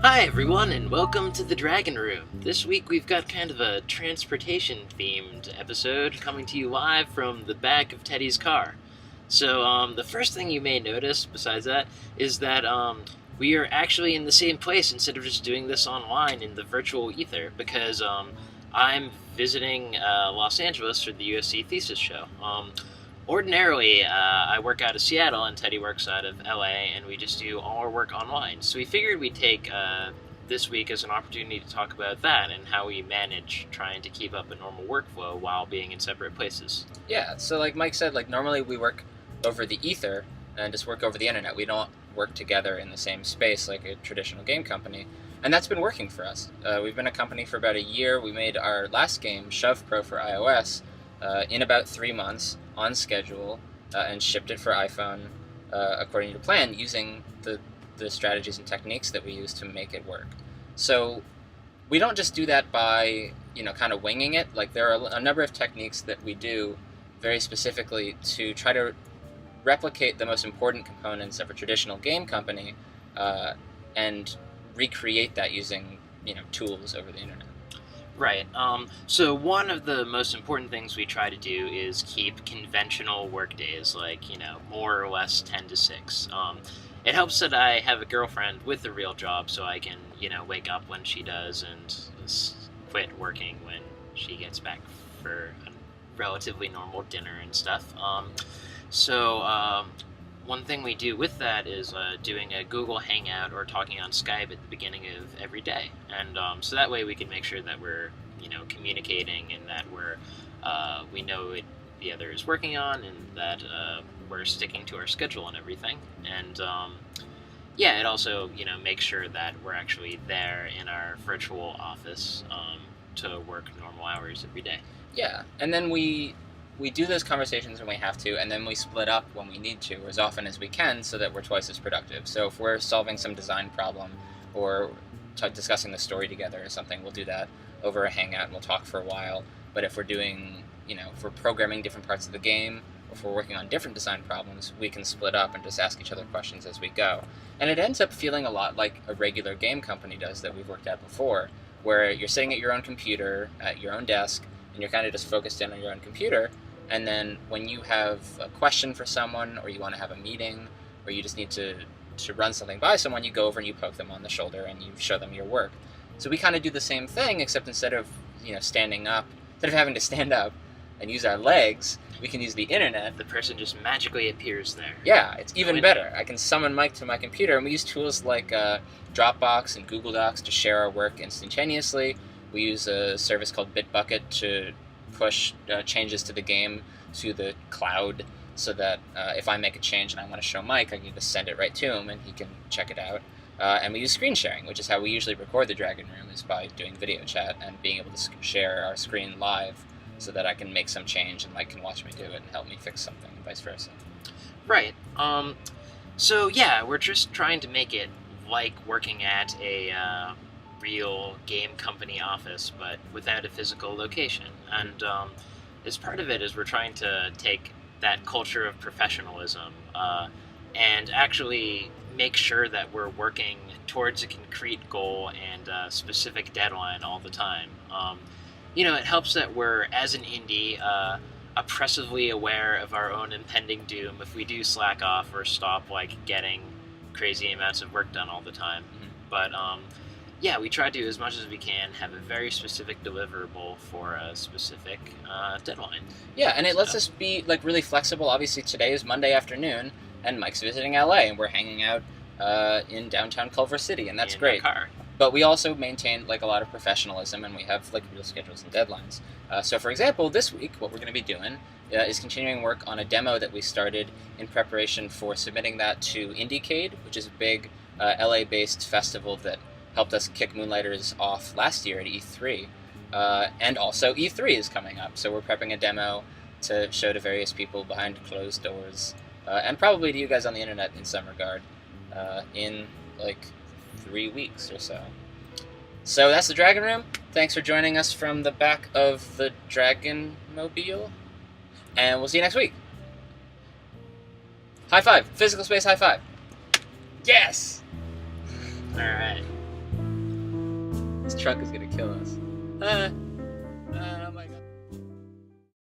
Hi everyone, and welcome to the Dragon Room. This week we've got kind of a transportation-themed episode coming to you live from the back of Teddy's car. So, the first thing you may notice, besides that, is that we are actually in the same place instead of just doing this online in the virtual ether, because I'm visiting Los Angeles for the USC thesis show. Ordinarily, I work out of Seattle and Teddy works out of LA, and we just do all our work online. So we figured we'd take this week as an opportunity to talk about that and how we manage trying to keep up a normal workflow while being in separate places. Yeah, so like Mike said, normally we work over the ether and just work over the internet. We don't work together in the same space like a traditional game company, and that's been working for us. We've been a company for about a year. We made our last game, Shove Pro for iOS, in about 3 months on schedule, and shipped it for iPhone according to plan, using the strategies and techniques that we use to make it work. So we don't just do that by kind of winging it. Like, there are a number of techniques that we do very specifically to try to replicate the most important components of a traditional game company, and recreate that using tools over the internet. Right. So one of the most important things we try to do is keep conventional work days, more or less 10 to 6. It helps that I have a girlfriend with a real job, so I can, wake up when she does and quit working when she gets back for a relatively normal dinner and stuff. So one thing we do with that is doing a Google Hangout or talking on Skype at the beginning of every day, and so that way we can make sure that we're communicating and that we know what the other is working on, and that we're sticking to our schedule and everything. And it also makes sure that we're actually there in our virtual office to work normal hours every day. Yeah, and then we do those conversations when we have to, and then we split up when we need to, as often as we can, so that we're twice as productive. So if we're solving some design problem or discussing the story together or something, we'll do that over a hangout and we'll talk for a while. But if we're doing, if we're programming different parts of the game, or if we're working on different design problems, we can split up and just ask each other questions as we go. And it ends up feeling a lot like a regular game company does that we've worked at before, where you're sitting at your own computer, at your own desk, and you're kind of just focused in on your own computer. And then when you have a question for someone, or you want to have a meeting, or you just need to run something by someone, you go over and you poke them on the shoulder and you show them your work. So we kind of do the same thing, except instead of standing up, instead of having to stand up and use our legs, we can use the internet. The person just magically appears there. Yeah, it's even better. I can summon Mike to my computer, and we use tools like Dropbox and Google Docs to share our work instantaneously. We use a service called Bitbucket to push changes to the game to the cloud, so that if I make a change and I want to show Mike, I can just send it right to him and he can check it out. And we use screen sharing, which is how we usually record the Dragon Room, is by doing video chat and being able to share our screen live, so that I can make some change and Mike can watch me do it and help me fix something, and vice versa. Right. So we're just trying to make it like working at a real game company office, but without a physical location. And as part of it is we're trying to take that culture of professionalism and actually make sure that we're working towards a concrete goal and a specific deadline all the time. It helps that we're, as an indie, oppressively aware of our own impending doom if we do slack off or stop getting crazy amounts of work done all the time. Mm-hmm. But we try to, as much as we can, have a very specific deliverable for a specific deadline. Yeah, and it lets us be really flexible. Obviously, today is Monday afternoon, and Mike's visiting LA, and we're hanging out in downtown Culver City, and that's great. Car. But we also maintain a lot of professionalism, and we have real schedules and deadlines. So, for example, this week, what we're going to be doing is continuing work on a demo that we started in preparation for submitting that to Indiecade, which is a big LA-based festival that helped us kick Moonlighters off last year at E3. And also E3 is coming up, so we're prepping a demo to show to various people behind closed doors, and probably to you guys on the internet in some regard, in 3 weeks or so. So that's the Dragon Room. Thanks for joining us from the back of the Dragon Mobile, and we'll see you next week. High five. Physical space high five. Yes! All right. This truck is gonna kill us.